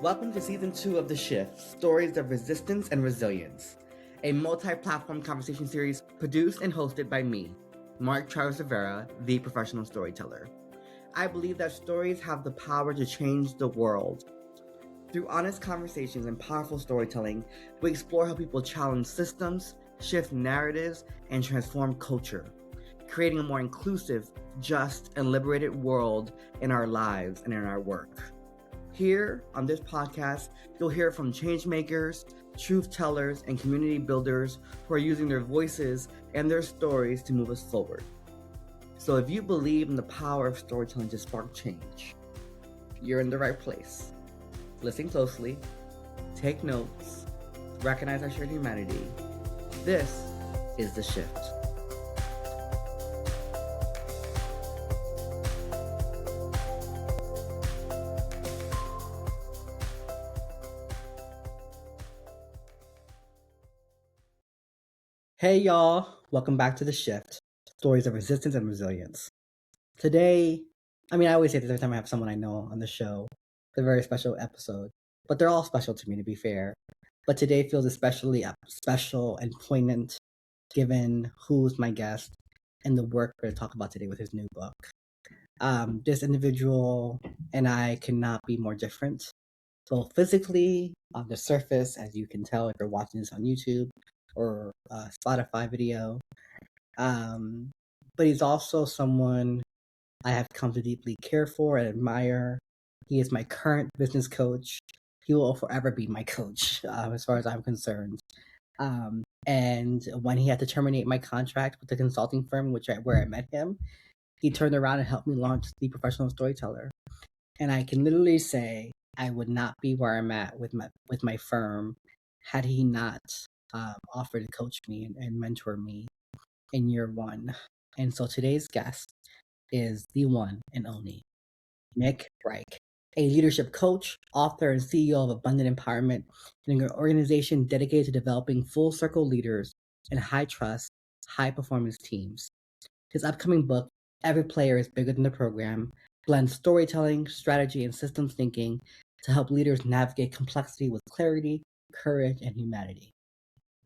Welcome to Season 2 of The Shift, Stories of Resistance and Resilience, a multi-platform conversation series produced and hosted by me, Mark Charles Rivera, the Professional Storyteller. I believe that stories have the power to change the world. Through honest conversations and powerful storytelling, we explore how people challenge systems, shift narratives, and transform culture, creating a more inclusive, just, and liberated world in our lives and in our work. Here on this podcast, you'll hear from changemakers, truth tellers, and community builders who are using their voices and their stories to move us forward. So if you believe in the power of storytelling to spark change, you're in the right place. Listen closely, take notes, recognize our shared humanity. This is The Shift. Hey y'all, welcome back to The Shift, Stories of Resistance and Resilience. Today, I always say this every time I have someone I know on the show. It's a very special episode, but they're all special to me, to be fair. But today feels especially special and poignant given who's my guest and the work we're going to talk about today with his new book. This individual and I cannot be more different, both physically, on the surface, as you can tell if you're watching this on YouTube, or a Spotify video. But he's also someone I have come to deeply care for and admire. He is my current business coach. He will forever be my coach, as far as I'm concerned. And when he had to terminate my contract with the consulting firm, where I met him, he turned around and helped me launch the Professional Storyteller. And I can literally say I would not be where I'm at with my firm had he not offered to coach me and mentor me in year one. And so today's guest is the one and only Nick Reich, a leadership coach, author, and CEO of Abundant Empowerment, and an organization dedicated to developing full circle leaders and high trust, high performance teams. His upcoming book, Every Player is Bigger Than the Program, blends storytelling, strategy, and systems thinking to help leaders navigate complexity with clarity, courage, and humanity.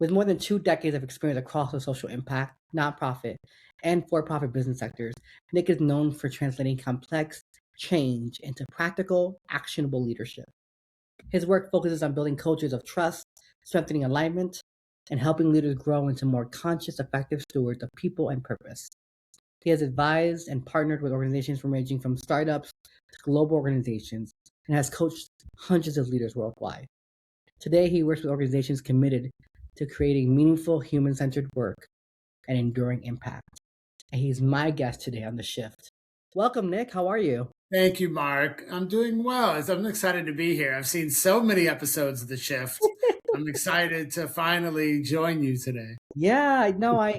With more than 2 decades of experience across the social impact, nonprofit, and for-profit business sectors, Nick is known for translating complex change into practical, actionable leadership. His work focuses on building cultures of trust, strengthening alignment, and helping leaders grow into more conscious, effective stewards of people and purpose. He has advised and partnered with organizations ranging from startups to global organizations and has coached hundreds of leaders worldwide. Today, he works with organizations committed to creating meaningful, human-centered work and enduring impact. And he's my guest today on The Shift. Welcome, Nick. How are you? Thank you, Mark. I'm doing well. I'm excited to be here. I've seen so many episodes of The Shift. I'm excited to finally join you today. Yeah, I know. I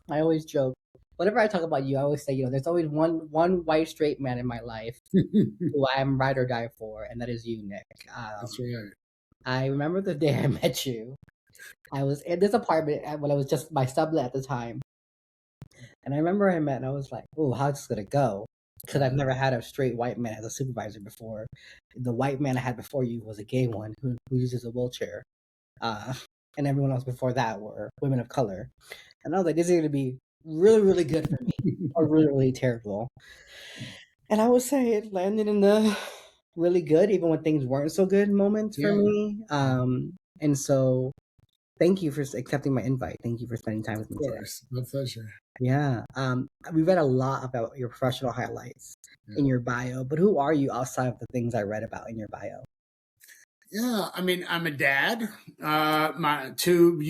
always joke. Whenever I talk about you, I always say, there's always one white straight man in my life who I'm ride or die for, and that is you, Nick. That's right. I remember the day I met you. I was in this apartment when I was just my sublet at the time. And I remember I met and I was like, oh, how's this going to go? Because I've never had a straight white man as a supervisor before. The white man I had before you was a gay one who uses a wheelchair. And everyone else before that were women of color. And I was like, this is going to be really, really good for me or really, really terrible. And I would say it landed in the really good, even when things weren't so good moments for me. And so thank you for accepting my invite. Thank you for spending time with me today. Of course. My pleasure. Yeah. We read a lot about your professional highlights in your bio, but who are you outside of the things I read about in your bio? Yeah, I'm a dad. Whom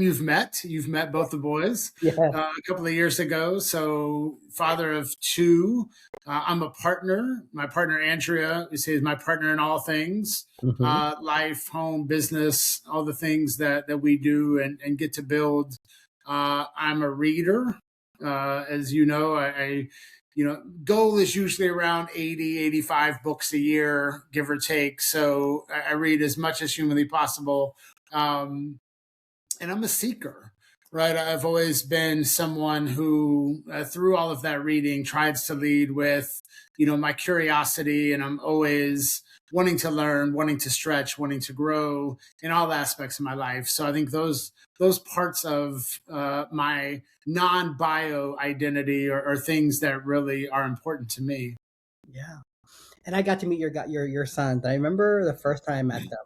you've met both the boys a couple of years ago. So father of 2. I'm a partner. My partner, Andrea, is my partner in all things, life, home, business, all the things that we do and get to build. I'm a reader. As you know, I goal is usually around 80, 85 books a year, give or take. So I read as much as humanly possible. And I'm a seeker. right? I've always been someone who, through all of that reading, tries to lead with, my curiosity, and I'm always wanting to learn, wanting to stretch, wanting to grow in all aspects of my life. So I think those parts of my non-bio identity are things that really are important to me. Yeah. And I got to meet your sons. I remember the first time I met them.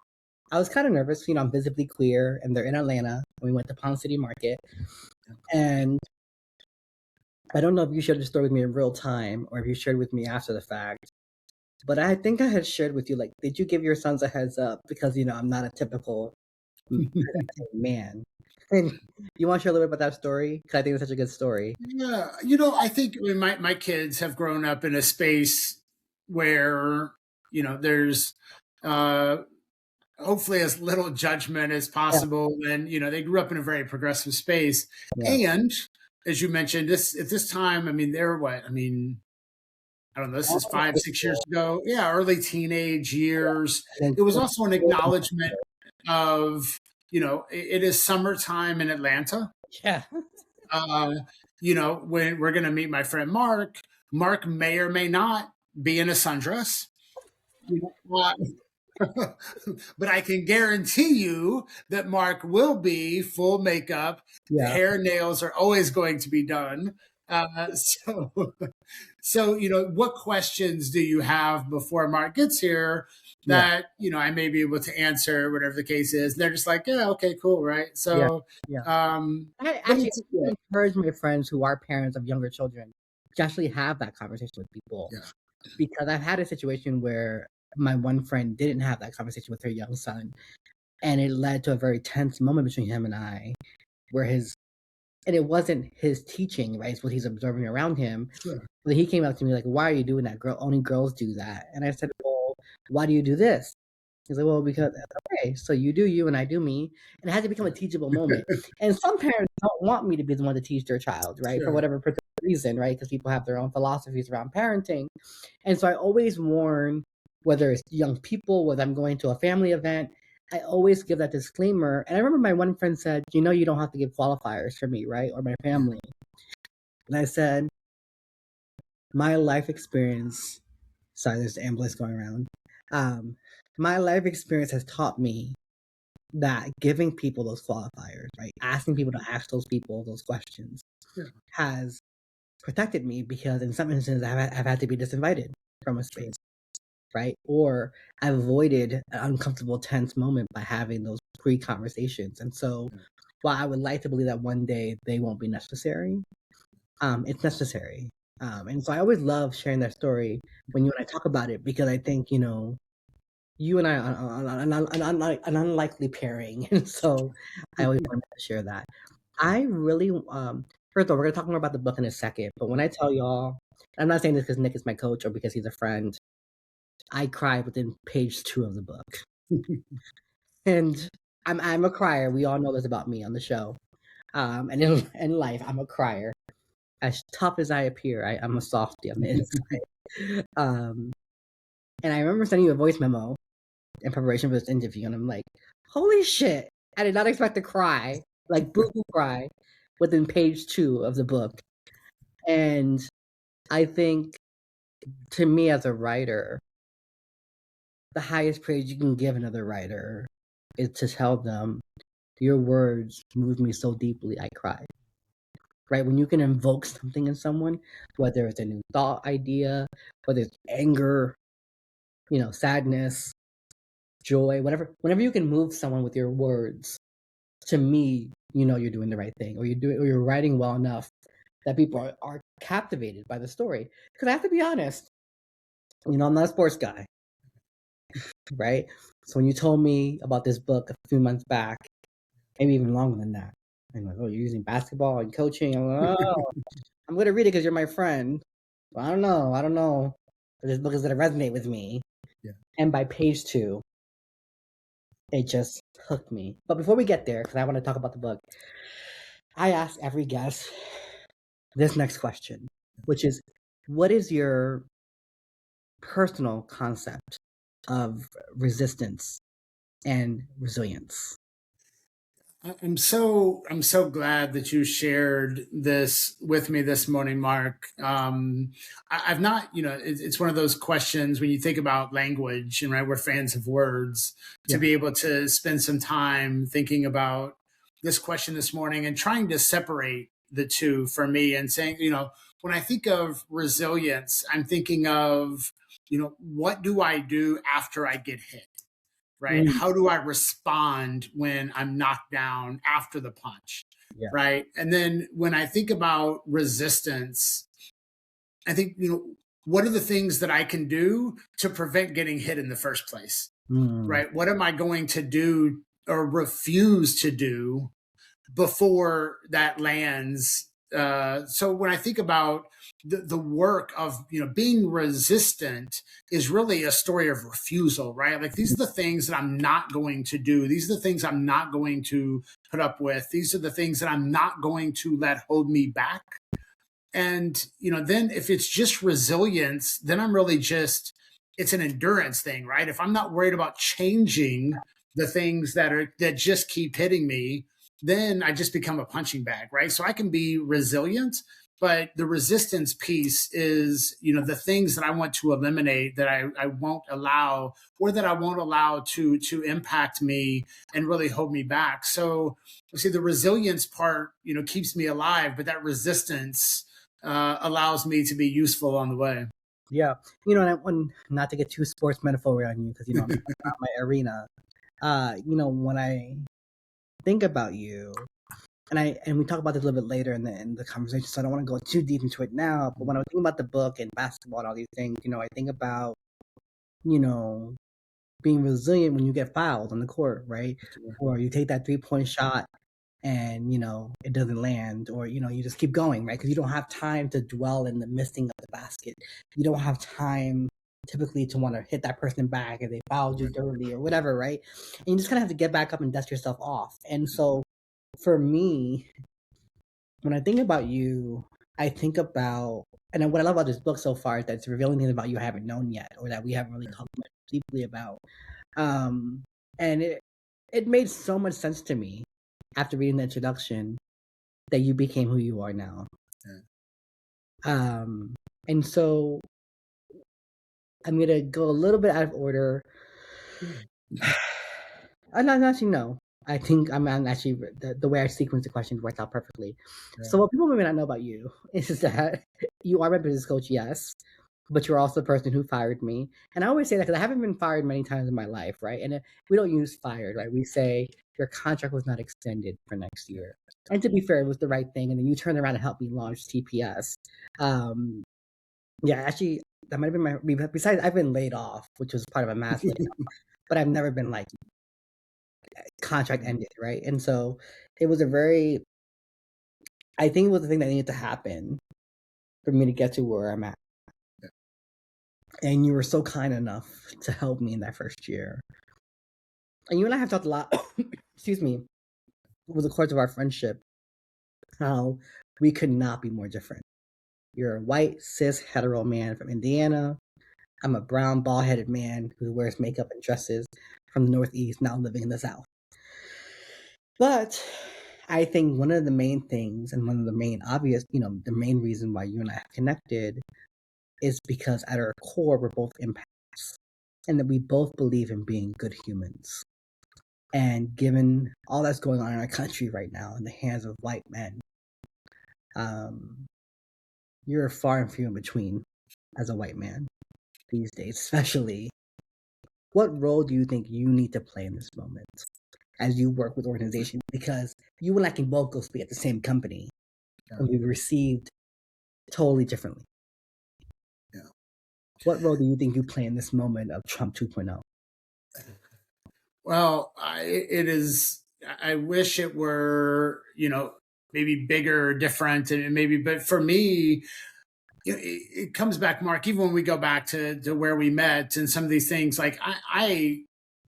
I was kind of nervous. I'm visibly queer, and they're in Atlanta. We went to Pound City Market, and I don't know if you shared the story with me in real time or if you shared with me after the fact. But I think I had shared with you, like, did you give your sons a heads up? Because I'm not a typical man. And you want to share a little bit about that story? Because I think it's such a good story. Yeah, I think, my kids have grown up in a space where there's uh, hopefully as little judgment as Yeah, possible, and they grew up in a very progressive space. yeah. And as you mentioned, this at this time, I mean, they're what? I mean, I don't know. This is All in high 5, 6 years school. ago. Yeah, early teenage years. And It was then also an acknowledgement of, it is summertime in Atlanta. yeah, uh, when we're going to meet my friend Mark. Mark may or may not be in a sundress. Uh, but I can guarantee you that Mark will be full makeup. The yeah, hair, nails are always going to be done. So, what questions do you have before Mark gets here yeah, that I may be able to answer, whatever the case is? And they're just like, yeah, okay, cool, right? yeah, So, yeah. I but actually it's yeah, encourage my friends who are parents of younger children to actually have that conversation with people. yeah, Because I've had a situation where my one friend didn't have that conversation with her young son, and it led to a very tense moment between him and I, where and it wasn't his teaching, right? It's what he's observing around him. sure, But he came up to me like, "Why are you doing that? Only girls do that." And I said, "Well, why do you do this?" He's like, "Well, because okay, so you do you and I do me," and it had to become a teachable moment. And some parents don't want me to be the one to teach their child, right, for sure. whatever particular reason, right? Because people have their own philosophies around parenting, and so I always warn, whether it's young people, whether I'm going to a family event, I always give that disclaimer. And I remember my one friend said, you don't have to give qualifiers for me, right? Or my family. And I said, my life experience, sorry, there's an ambulance going around. My life experience has taught me that giving people those qualifiers, right? Asking people to ask those people those questions Yeah, has protected me because in some instances I've had to be disinvited from a sure. space, right? Or I've avoided an uncomfortable, tense moment by having those pre-conversations. And so, Yeah. while I would like to believe that one day they won't be necessary, it's necessary. And so I always love sharing that story when you and I talk about it because I think you and I are an unlikely pairing, and so I always wanted to share that. I really first of all, we're gonna talk more about the book in a second, but when I tell y'all, I'm not saying this because Nick is my coach or because he's a friend. I cried within page 2 of the book. And I'm a crier. We all know this about me on the show. And in life, I'm a crier. As tough as I appear, I'm a softie on the inside. And I remember sending you a voice memo in preparation for this interview, and I'm like, holy shit! I did not expect to cry, like boo-hoo cry, within page 2 of the book. And I think, to me as a writer, the highest praise you can give another writer is to tell them, your words moved me so deeply, I cried. Right? When you can invoke something in someone, whether it's a new thought idea, whether it's anger, sadness, joy, whatever, whenever you can move someone with your words, to me, you're doing the right thing, or you're writing well enough that people are captivated by the story. Because I have to be honest, I'm not a sports guy, right? So when you told me about this book a few months back, maybe even longer than that, I'm like, oh, you're using basketball and coaching. I'm like, oh, I'm gonna read it because you're my friend. But I don't know. This book is gonna resonate with me. Yeah. And by page 2, it just hooked me. But before we get there, because I want to talk about the book, I ask every guest this next question, which is, what is your personal concept of resistance and resilience? I'm so glad that you shared this with me this morning, Mark. I've not, it's one of those questions when you think about language, and right, we're fans of words. To Yeah. be able to spend some time thinking about this question this morning and trying to separate the two for me, and saying, when I think of resilience, I'm thinking of, what do I do after I get hit? Right? Mm, How do I respond when I'm knocked down after the punch? yeah. Right. And then when I think about resistance, I think, what are the things that I can do to prevent getting hit in the first place? Mm, Right. What am I going to do or refuse to do before that lands? So when I think about the work of being resistant, is really a story of refusal, right? Like, these are the things that I'm not going to do. These are the things I'm not going to put up with. These are the things that I'm not going to let hold me back. And then if it's just resilience, then I'm really just, it's an endurance thing, right? If I'm not worried about changing the things that just keep hitting me, then I just become a punching bag, right? So I can be resilient, but the resistance piece is, the things that I want to eliminate, that I won't allow, or that I won't allow to impact me and really hold me back. So see, the resilience part, keeps me alive, but that resistance allows me to be useful on the way. yeah. Not to get too sports metaphor on you, because not my arena. When I think about you, and we talk about this a little bit later in the conversation, so I don't want to go too deep into it now. But when I think about the book and basketball and all these things, I think about you know being resilient when you get fouled on the court, right? Or you take that 3-point shot and it doesn't land, or you just keep going, right? Because you don't have time to dwell in the missing of the basket. You don't have time typically to want to hit that person back if they fouled you dirty or whatever, right? And you just kind of have to get back up and dust yourself off. And so for me, when I think about you, I think about, and what I love about this book so far is that it's revealing things about you I haven't known yet, or that we haven't really talked much deeply about. um and it made so much sense to me after reading the introduction that you became who you are now. And so I'm gonna go a little bit out of order. I'm actually, no. I think I'm actually, the way I sequenced the questions worked out perfectly. So what people may not know about you is that you are my business coach, yes, but you're also the person who fired me. And I always say that because I haven't been fired many times in my life, right? And we don't use fired, right? We say your contract was not extended for next year. And to be fair, it was the right thing. And then you turned around and helped me launch TPS. Um, yeah, actually, that might have been my. Besides, I've been laid off, which was part of a mass layoff, but I've never been like contract ended, right? And so it was a very, I think it was the thing that needed to happen for me to get to where I'm at. And you were so kind enough to help me in that first year. And you and I have talked a lot, excuse me, over the course of our friendship, how we could not be more different. You're a white, cis, hetero man from Indiana. I'm a brown, bald headed man who wears makeup and dresses from the Northeast, now living in the South. But I think one of the main things, and one of the main obvious, the main reason why you and I have connected is because at our core, we're both empaths, and that we both believe in being good humans. And given all that's going on in our country right now in the hands of white men, you're far and few in between as a white man these days, especially. What role do you think you need to play in this moment as you work with organizations? Because you and I can both go speak at the same company, and we've received totally differently. Yeah. What role do you think you play in this moment of Trump 2.0? Well, it is. I wish it were, maybe bigger or different, and maybe. But for me, it comes back, Mark. Even when we go back to where we met and some of these things, like I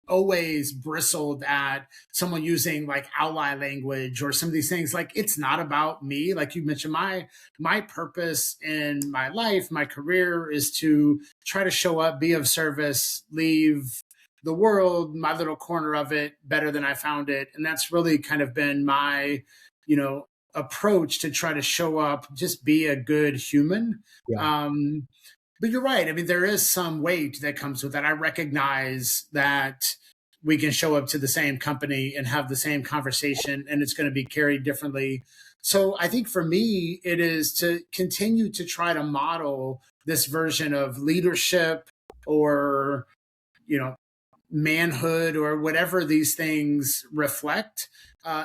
always bristled at someone using like ally language or some of these things. Like, it's not about me. Like you mentioned, my purpose in my life, my career, is to try to show up, be of service, leave the world, my little corner of it, better than I found it. And that's really kind of been my, approach to try to show up, just be a good human. Yeah. But you're right. I mean, there is some weight that comes with that. I recognize that we can show up to the same company and have the same conversation, and it's going to be carried differently. So I think for me, it is to continue to try to model this version of leadership or, you know, manhood or whatever these things reflect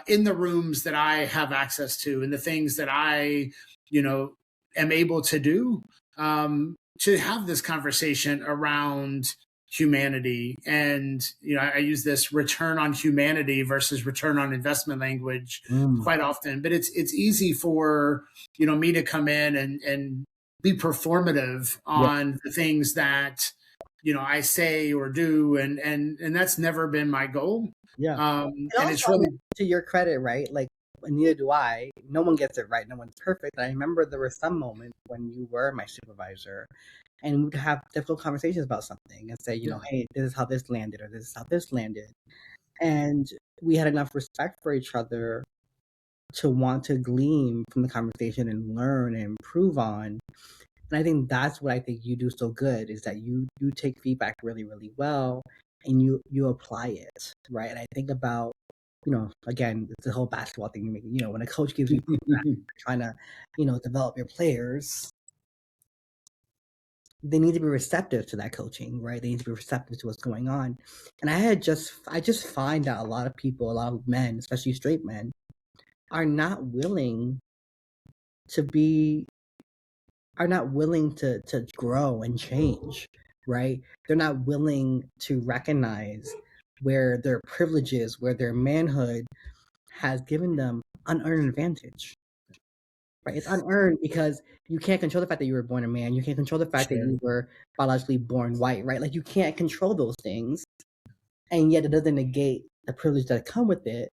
in the rooms that I have access to and the things that I, am able to do, to have this conversation around humanity. And, I use this return on humanity versus return on investment language quite often, but it's easy for, me to come in and be performative on the things that, I say or do, and that's never been my goal. Yeah. And it's really, to your credit, right? Like, neither do I. No one gets it right. No one's perfect. I remember there were some moments when you were my supervisor, and we'd have difficult conversations about something and say, hey, this is how this landed, or this is how this landed, and we had enough respect for each other to want to glean from the conversation and learn and improve on. And I think that's what I think you do so good, is that you take feedback really, really well, and you apply it, right? And I think about, again, it's the whole basketball thing. When a coach gives you feedback, trying to, develop your players, they need to be receptive to that coaching, right? They need to be receptive to what's going on. And I just find that a lot of people, a lot of men, especially straight men, are not willing to grow and change, right? They're not willing to recognize where their privileges, where their manhood has given them unearned advantage, right? It's unearned because you can't control the fact that you were born a man. You can't control the fact that you were biologically born white, right? Like, you can't control those things, and yet it doesn't negate the privilege that come with it.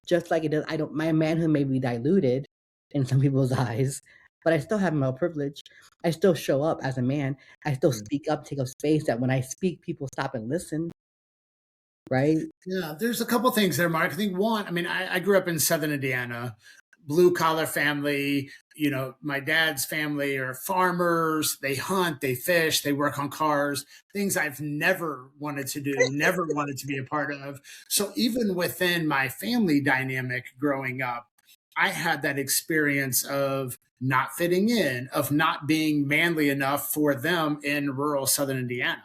Just like it does, my manhood may be diluted in some people's eyes, but I still have male privilege. I still show up as a man. I still speak up, take up space, that when I speak, people stop and listen, right? Yeah, there's a couple things there, Mark. I think one, I mean, I grew up in Southern Indiana, blue collar family. My dad's family are farmers. They hunt, they fish, they work on cars, things I've never wanted to do, never wanted to be a part of. So even within my family dynamic growing up, I had that experience of not fitting in, of not being manly enough for them in rural Southern Indiana.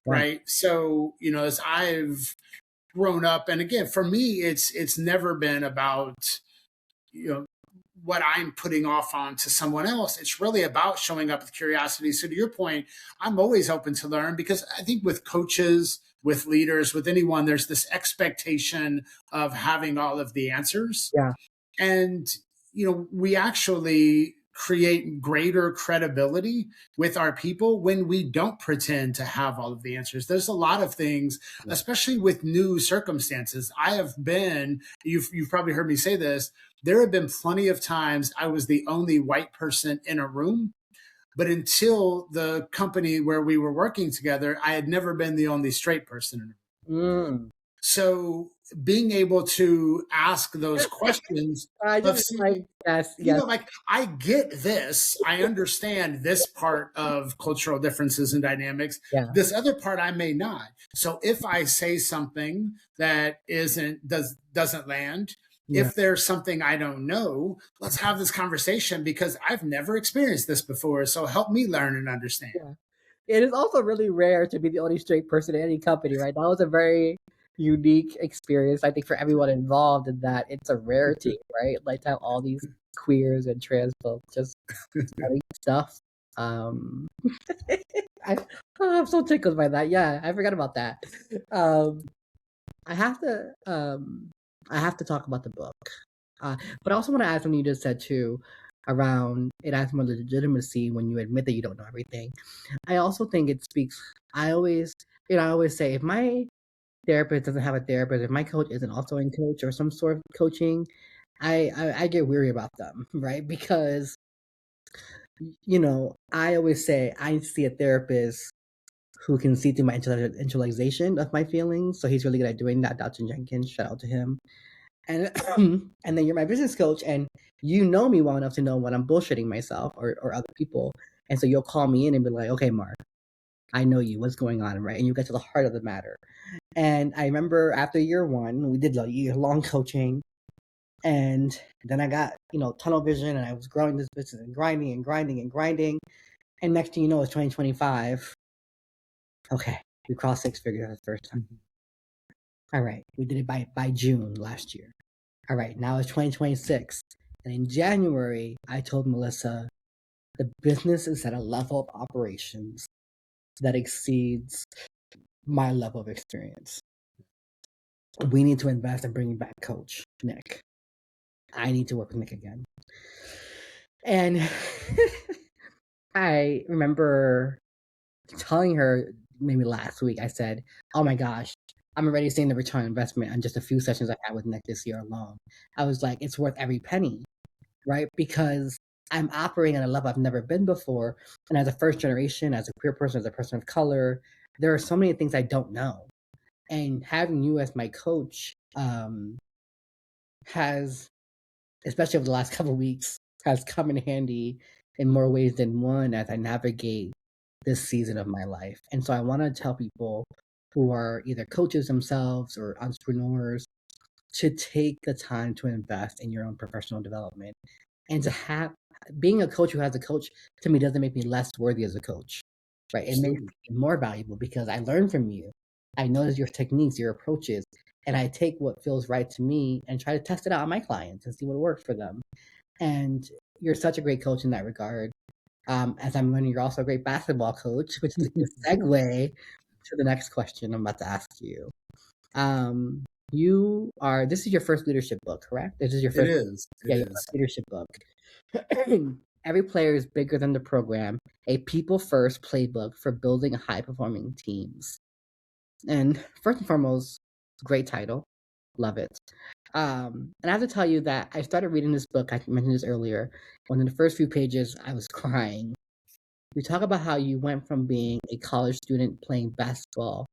Right. So, as I've grown up, and again, for me, it's never been about, what I'm putting off onto someone else. It's really about showing up with curiosity. So to your point, I'm always open to learn, because I think with coaches, with leaders, with anyone, there's this expectation of having all of the answers. Yeah. And, we actually create greater credibility with our people when we don't pretend to have all of the answers. There's a lot of things, especially with new circumstances. You've probably heard me say this, there have been plenty of times I was the only white person in a room, but until the company where we were working together, I had never been the only straight person in a room. So being able to ask those questions, I get this, I understand this part of cultural differences and dynamics. Yeah. This other part I may not. So if I say something that doesn't land, if there's something I don't know, let's have this conversation, because I've never experienced this before. So help me learn and understand. Yeah. It is also really rare to be the only straight person in any company, right? That was a very unique experience, I think, for everyone involved, in that it's a rarity, right? Like, to have all these queers and trans folks just having stuff. I'm so tickled by that. Yeah, I forgot about that. I have to talk about the book, but I also want to add something you just said too, around it adds more legitimacy when you admit that you don't know everything. I also think it speaks. I always say, if my therapist doesn't have a therapist, if my coach isn't also in coach or some sort of coaching, I get weary about them, right? Because I always say I see a therapist who can see through my intellectualization of my feelings. So he's really good at doing that. Dr. Jenkins, shout out to him. And and then you're my business coach, and you know me well enough to know when I'm bullshitting myself or other people. And so you'll call me in and be like, okay, Mark, I know you. What's going on, right? And you get to the heart of the matter. And I remember after year one, we did a year-long coaching. And then I got, tunnel vision, and I was growing this business and grinding and grinding and grinding. And next thing you know, it's 2025. Okay, we crossed six figures for the first time. All right, we did it by June last year. All right, now it's 2026. And in January, I told Melissa, the business is at a level of operations that exceeds my level of experience. We need to invest in bringing back Coach Nick. I need to work with Nick again. And I remember telling her maybe last week, I said, oh my gosh, I'm already seeing the return on investment on just a few sessions I had with Nick this year alone. I was like, it's worth every penny, right? Because I'm operating at a level I've never been before. And as a first generation, as a queer person, as a person of color, there are so many things I don't know. And having you as my coach has, especially over the last couple of weeks, has come in handy in more ways than one as I navigate this season of my life. And so I want to tell people who are either coaches themselves or entrepreneurs to take the time to invest in your own professional development. And to have being a coach who has a coach, to me, doesn't make me less worthy as a coach, right? It makes me more valuable because I learn from you. I notice your techniques, your approaches, and I take what feels right to me and try to test it out on my clients and see what works for them. And you're such a great coach in that regard. As I'm learning, you're also a great basketball coach, which is a good segue to the next question I'm about to ask you. This is your first leadership book, correct? This is your first. It is. Your first leadership book. Every player is bigger than the program, a people-first playbook for building high-performing teams. And first and foremost, great title. Love it. And I have to tell you that I started reading this book, I mentioned this earlier, when in the first few pages, I was crying. You talk about how you went from being a college student playing basketball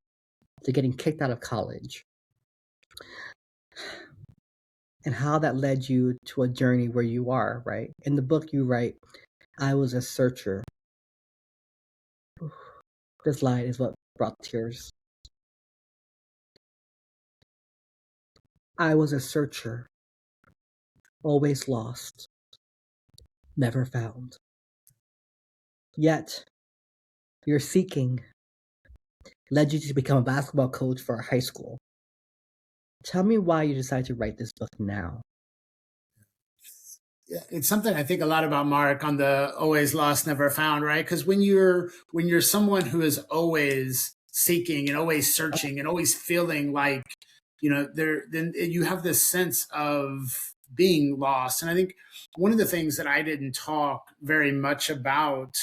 to getting kicked out of college. And how that led you to a journey where you are, right? In the book you write, I was a searcher. This line is what brought tears. I was a searcher, always lost, never found. Yet, your seeking led you to become a basketball coach for a high school. Tell me why you decided to write this book now. It's something I think a lot about, Mark, on the always lost, never found, right? Because when you're someone who is always seeking and always searching and always feeling like, then you have this sense of being lost. And I think one of the things that I didn't talk very much about,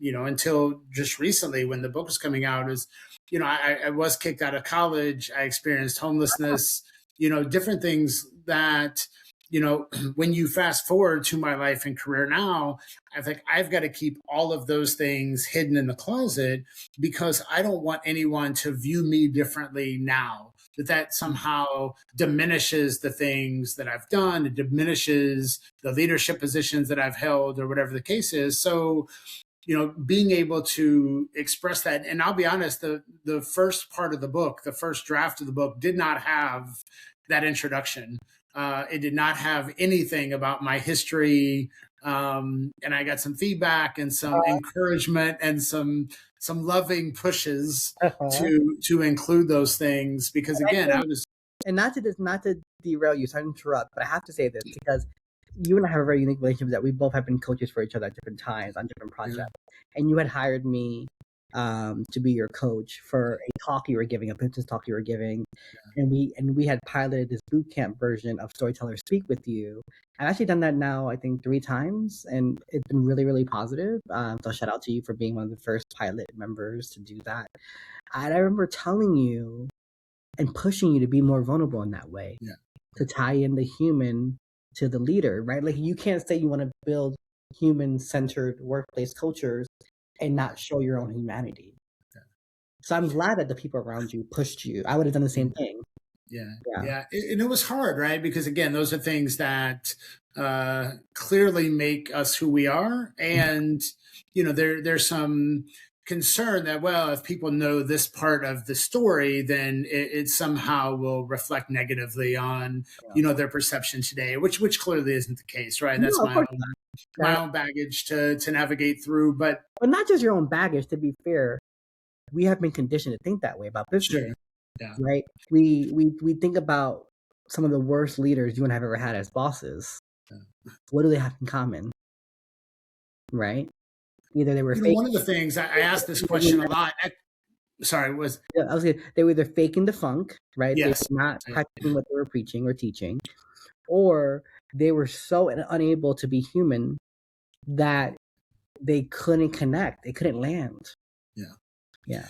until just recently when the book was coming out is, I was kicked out of college. I experienced homelessness, different things that, when you fast forward to my life and career now, I think I've got to keep all of those things hidden in the closet because I don't want anyone to view me differently now. That somehow diminishes the things that I've done, it diminishes the leadership positions that I've held or whatever the case is. So, being able to express that. And I'll be honest, the first part of the book, the first draft of the book did not have that introduction. It did not have anything about my history. And I got some feedback and some encouragement and some loving pushes to include those things. Because again, and not to derail you, so I interrupt, but I have to say this because you and I have a very unique relationship that we both have been coaches for each other at different times on different projects. Yeah. And you had hired me to be your coach for a talk you were giving, a business talk you were giving. Yeah. And we had piloted this boot camp version of Storyteller Speak with you. I've actually done that now, I think 3 times, and it's been really, really positive. So shout out to you for being one of the first pilot members to do that. And I remember telling you and pushing you to be more vulnerable in that way, to tie in the human to the leader, right? Like you can't say you want to build human-centered workplace cultures and not show your own humanity. So I'm glad that the people around you pushed you. I would have done the same thing. Yeah. And it was hard, right? Because again, those are things that clearly make us who we are. And, there's some concern that, well, if people know this part of the story, then it somehow will reflect negatively on, their perception today, which clearly isn't the case, right? That's No, of course not. my own baggage to navigate through. But not just your own baggage, to be fair, we have been conditioned to think that way about business. Sure. Yeah. Right? We think about some of the worst leaders you and I have ever had as bosses. What do they have in common? Right? Either they were fake. One of the things I asked this question a lot. They were either faking the funk, right? Yes. They were not practicing what they were preaching or teaching, or they were so unable to be human that they couldn't connect. They couldn't land. Yeah.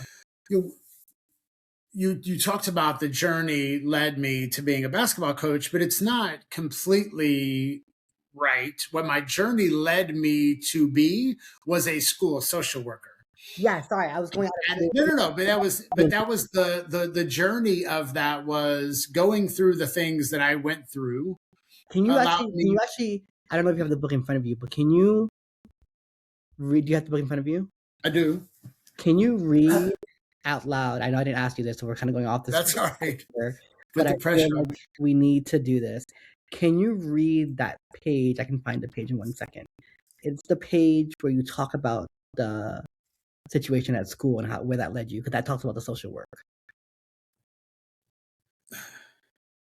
You talked about the journey led me to being a basketball coach, but it's not completely right. What my journey led me to be was a school social worker. Yeah, sorry, I was going out of no, but that was the journey of that was going through the things that I went through. Can you actually I don't know if you have the book in front of you, but can you read? Do you have the book in front of you? I do. Can you read out loud? I know I didn't ask you this, so we're kind of going off this. That's all right. But I feel like we need to do this. Can you read that page? I can find the page in 1 second. It's the page where you talk about the situation at school and where that led you, because that talks about the social work.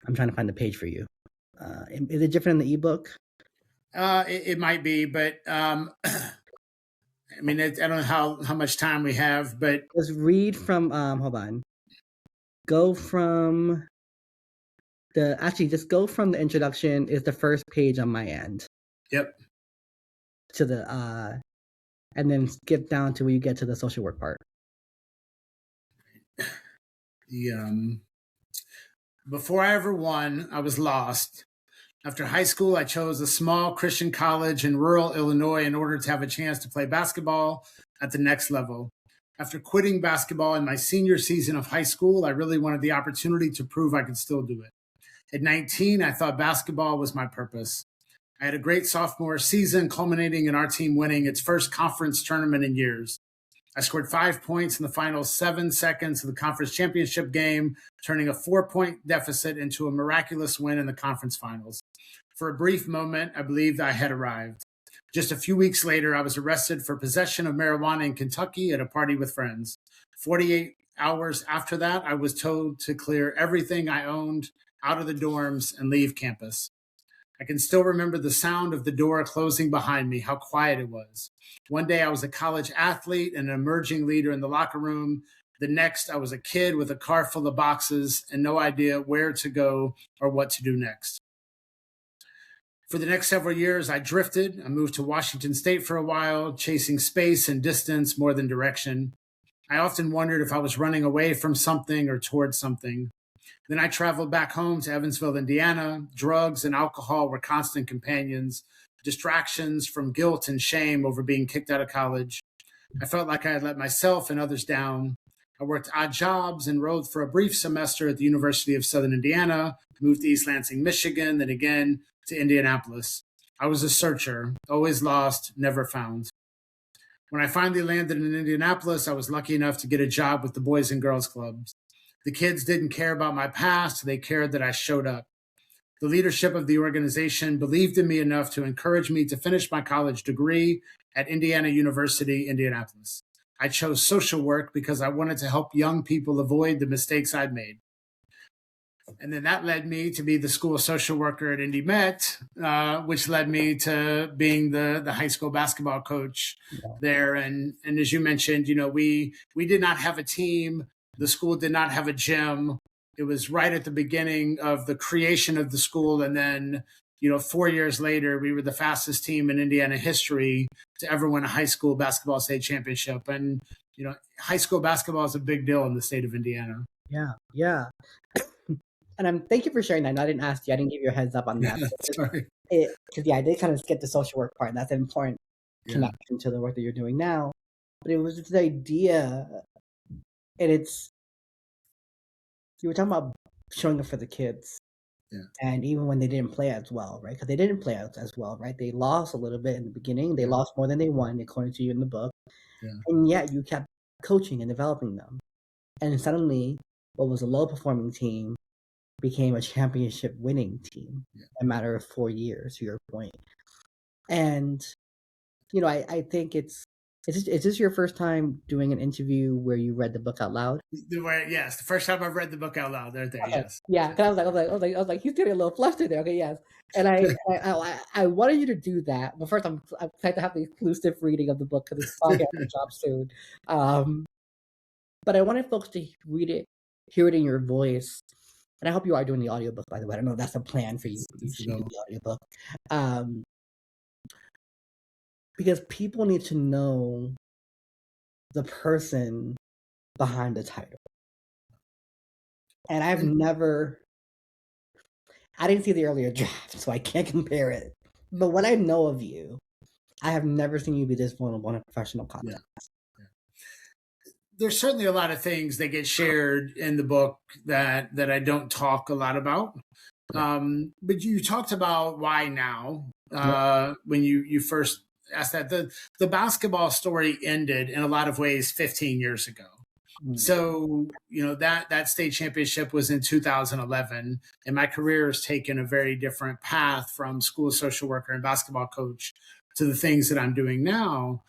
I'm trying to find the page for you. Is it different in the ebook? It might be, but I mean, I don't know how much time we have, but let's read from. Hold on. Go from just go from the introduction. Is the first page on my end. Yep. To the and then skip down to where you get to the social work part. Before I ever won, I was lost. After high school, I chose a small Christian college in rural Illinois in order to have a chance to play basketball at the next level. After quitting basketball in my senior season of high school, I really wanted the opportunity to prove I could still do it. At 19, I thought basketball was my purpose. I had a great sophomore season, culminating in our team winning its first conference tournament in years. I scored 5 points in the final 7 seconds of the conference championship game, turning a 4-point deficit into a miraculous win in the conference finals. For a brief moment, I believed I had arrived. Just a few weeks later, I was arrested for possession of marijuana in Kentucky at a party with friends. 48 hours after that, I was told to clear everything I owned out of the dorms and leave campus. I can still remember the sound of the door closing behind me, how quiet it was. One day I was a college athlete and an emerging leader in the locker room. The next, I was a kid with a car full of boxes and no idea where to go or what to do next. For the next several years, I drifted. I moved to Washington State for a while, chasing space and distance more than direction. I often wondered if I was running away from something or towards something. Then I traveled back home to Evansville, Indiana. Drugs and alcohol were constant companions, distractions from guilt and shame over being kicked out of college. I felt like I had let myself and others down. I worked odd jobs, enrolled for a brief semester at the University of Southern Indiana, moved to East Lansing, Michigan, then again to Indianapolis. I was a searcher, always lost, never found. When I finally landed in Indianapolis, I was lucky enough to get a job with the Boys and Girls Clubs. The kids didn't care about my past. They cared that I showed up. The leadership of the organization believed in me enough to encourage me to finish my college degree at Indiana University, Indianapolis. I chose social work because I wanted to help young people avoid the mistakes I'd made. And then that led me to be the school social worker at Indy Met, which led me to being the high school basketball coach there. And as you mentioned, we did not have a team. The school did not have a gym. It was right at the beginning of the creation of the school. And then, 4 years later, we were the fastest team in Indiana history to ever win a high school basketball state championship. And, high school basketball is a big deal in the state of Indiana. Yeah. And thank you for sharing that. No, I didn't ask you. I didn't give you a heads up on that. Sorry. Because I did kind of skip the social work part. And that's an important connection to the work that you're doing now. But it was just the idea And you were talking about showing up for the kids. Yeah. And even when they didn't play as well, right? Because they didn't play as well, right? They lost a little bit in the beginning. They lost more than they won, according to you in the book. Yeah. And yet you kept coaching and developing them. And suddenly, what was a low-performing team became a championship-winning team in a matter of 4 years, to your point. And, I think is this your first time doing an interview where you read the book out loud? Yes, the first time I've read the book out loud. There, Okay. yes. Yeah, because I was like, he's getting a little flustered there. Okay, yes, and I wanted you to do that, but first I'm excited to have the exclusive reading of the book because it's podcast will drop soon. But I wanted folks to read it, hear it in your voice, and I hope you are doing the audiobook. By the way, I don't know if that's a plan for you. You should do the audiobook, because people need to know the person behind the title. And I didn't see the earlier draft, so I can't compare it. But what I know of you, I have never seen you be this vulnerable in a professional context. Yeah. There's certainly a lot of things that get shared in the book that I don't talk a lot about. But you talked about why now when you first asked that. The basketball story ended in a lot of ways 15 years ago. So, that state championship was in 2011, and my career has taken a very different path from school social worker and basketball coach to the things that I'm doing now.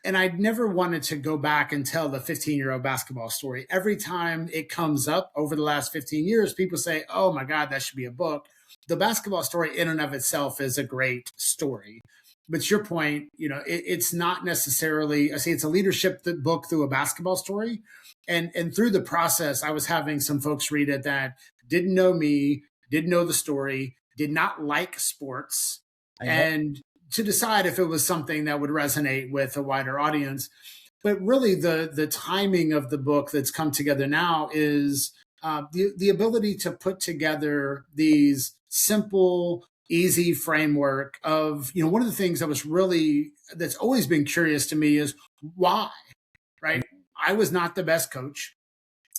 And I'd never wanted to go back and tell the 15-year-old basketball story. Every time it comes up over the last 15 years, people say, oh my God, that should be a book. The basketball story in and of itself is a great story. But your point, it's not necessarily, I say it's a leadership book through a basketball story. And through the process, I was having some folks read it that didn't know me, didn't know the story, did not like sports, and to decide if it was something that would resonate with a wider audience. But really, the timing of the book that's come together now is the ability to put together these simple, easy framework of, one of the things that's always been curious to me is why, right? I was not the best coach.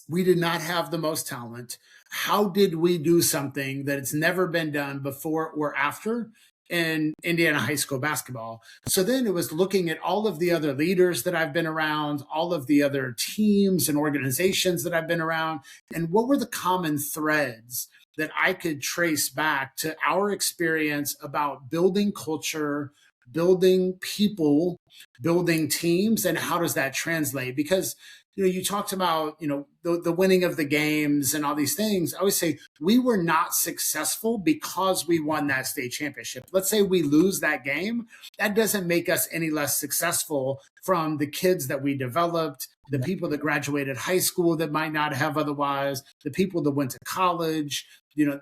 We did not have the most talent. How did we do something that it's never been done before or after in Indiana high school basketball? So then it was looking at all of the other leaders that I've been around, all of the other teams and organizations that I've been around, and what were the common threads that I could trace back to our experience about building culture, building people, building teams, and how does that translate? Because you talked about the winning of the games and all these things. I always say we were not successful because we won that state championship. Let's say we lose that game, that doesn't make us any less successful from the kids that we developed, the people that graduated high school that might not have otherwise, the people that went to college,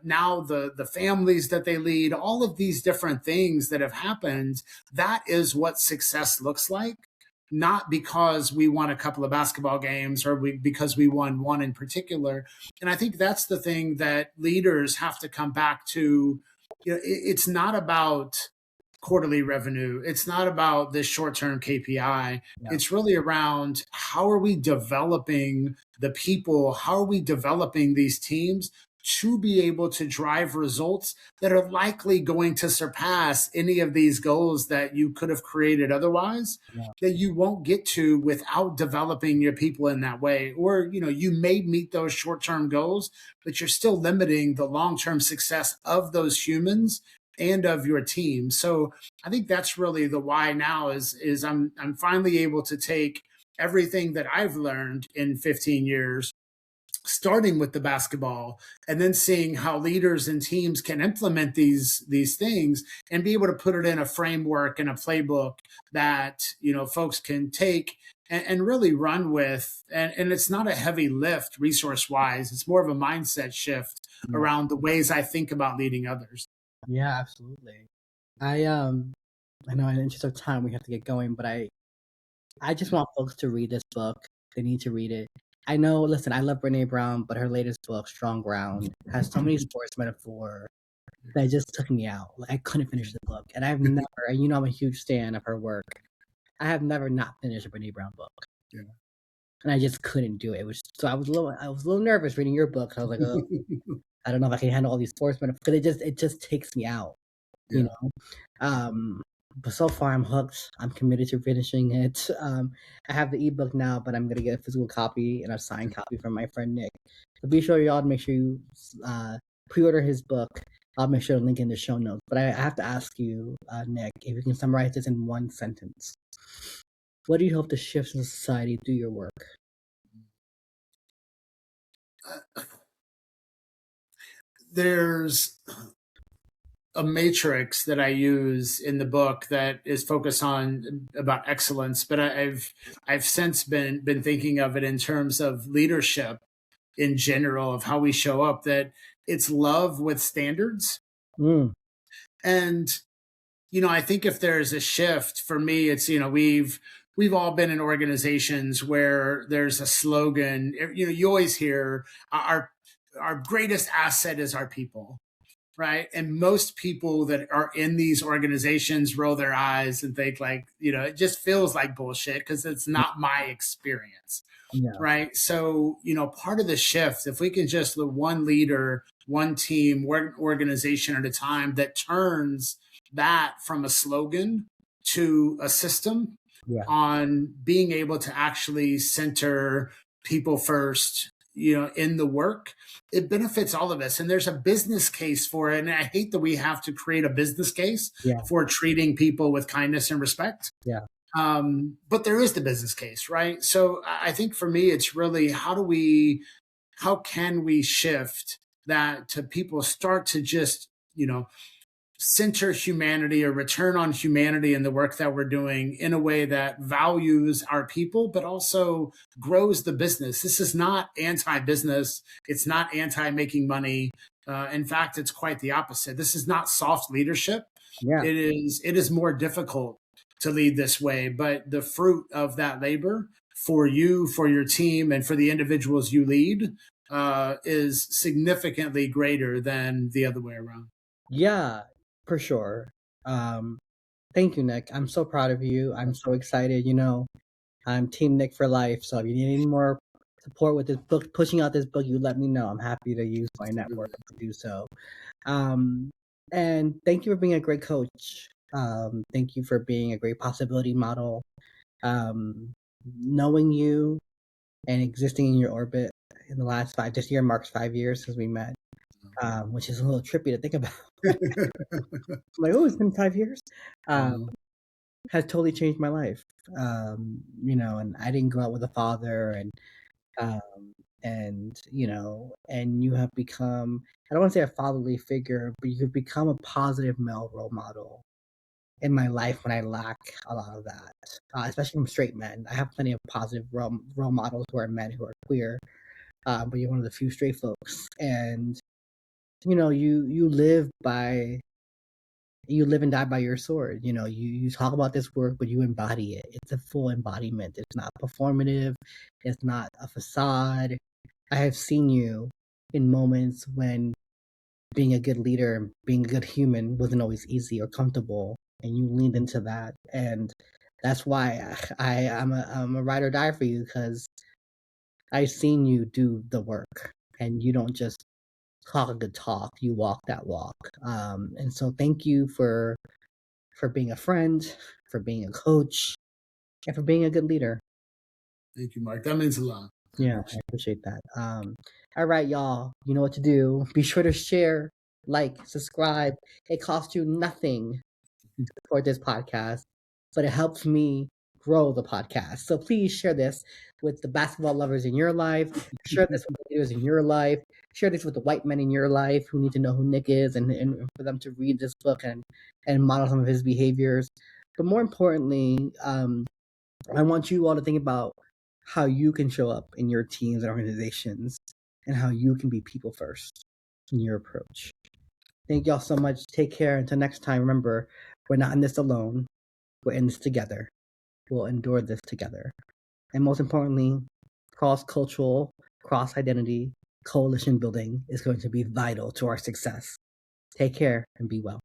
now the families that they lead, all of these different things that have happened. That is what success looks like. Not because we won a couple of basketball games or because we won one in particular. And I think that's the thing that leaders have to come back to. It's not about quarterly revenue. It's not about this short-term KPI. It's really around how are we developing the people? How are we developing these teams to be able to drive results that are likely going to surpass any of these goals that you could have created otherwise, that you won't get to without developing your people in that way. Or, you may meet those short-term goals, but you're still limiting the long-term success of those humans and of your team. So I think that's really the why now is I'm finally able to take everything that I've learned in 15 years, starting with the basketball, and then seeing how leaders and teams can implement these things and be able to put it in a framework and a playbook that folks can take and really run with. And it's not a heavy lift resource wise. It's more of a mindset shift around the ways I think about leading others. Yeah, absolutely. I know in the interest of time we have to get going, but I just want folks to read this book. They need to read it. I know, listen, I love Brene Brown, but her latest book, Strong Ground, has so many sports metaphor that just took me out. Like, I couldn't finish the book. And I've never, I'm a huge fan of her work. I have never not finished a Brene Brown book. Yeah. and I just couldn't do it. So I was a little nervous reading your book. I was like, oh, I don't know if I can handle all these sportsmen because it just takes me out, you Yeah. know. But so far I'm hooked. I'm committed to finishing it. I have the ebook now, but I'm gonna get a physical copy and a signed copy from my friend Nick. So be sure y'all to make sure you pre-order his book. I'll make sure to link in the show notes. But I have to ask you, Nick, if you can summarize this in one sentence. What do you hope to shift in society through your work? There's a matrix that I use in the book that is focused on about excellence, but I've since been thinking of it in terms of leadership in general, of how we show up, that it's love with standards. And I think if there's a shift for me, it's we've all been in organizations where there's a slogan. You always hear our greatest asset is our people, right? And most people that are in these organizations roll their eyes and think like, it just feels like bullshit because it's not my experience. Yeah. Right. So, part of the shift, if we can just the one leader, one team, one organization at a time that turns that from a slogan to a system on being able to actually center people first, in the work, it benefits all of us. And there's a business case for it. And I hate that we have to create a business case for treating people with kindness and respect. Yeah. But there is the business case, right? So I think for me, it's really how can we shift that to people start to just, center humanity or return on humanity in the work that we're doing in a way that values our people, but also grows the business. This is not anti-business. It's not anti-making money. In fact, it's quite the opposite. This is not soft leadership. Yeah. It is more difficult to lead this way, but the fruit of that labor for you, for your team, and for the individuals you lead is significantly greater than the other way around. Yeah, for sure. Thank you, Nick. I'm so proud of you. I'm so excited. I'm Team Nick for life. So if you need any more support with this book, pushing out this book, you let me know. I'm happy to use my network to do so. And thank you for being a great coach. Thank you for being a great possibility model. Knowing you and existing in your orbit in the last this year marks 5 years since we met, which is a little trippy to think about. Like, oh, it's been 5 years. Has totally changed my life. And I didn't go out with a father, and you have become, I don't want to say a fatherly figure, but you've become a positive male role model in my life when I lack a lot of that, especially from straight men. I have plenty of positive role models who are men who are queer, but you're one of the few straight folks. And, you live and die by your sword. You talk about this work, but you embody it. It's a full embodiment. It's not performative. It's not a facade. I have seen you in moments when being a good leader and being a good human wasn't always easy or comfortable, and you leaned into that. And that's why I'm a ride or die for you, because I've seen you do the work, and you don't just talk a good talk, you walk that walk. And so thank you for being a friend, for being a coach, and for being a good leader. Thank you, Mark. That means a lot. Yeah, I appreciate that. All right, y'all. You know what to do. Be sure to share, like, subscribe. It costs you nothing to support this podcast, but it helps me grow the podcast. So please share this with the basketball lovers in your life. Share this with the leaders in your life. Share this with the white men in your life who need to know who Nick is, and for them to read this book and model some of his behaviors. But more importantly, I want you all to think about how you can show up in your teams and organizations, and how you can be people first in your approach. Thank y'all so much. Take care. Until next time, remember, we're not in this alone. We're in this together. We'll endure this together. And most importantly, cross-cultural, cross-identity, coalition building is going to be vital to our success. Take care and be well.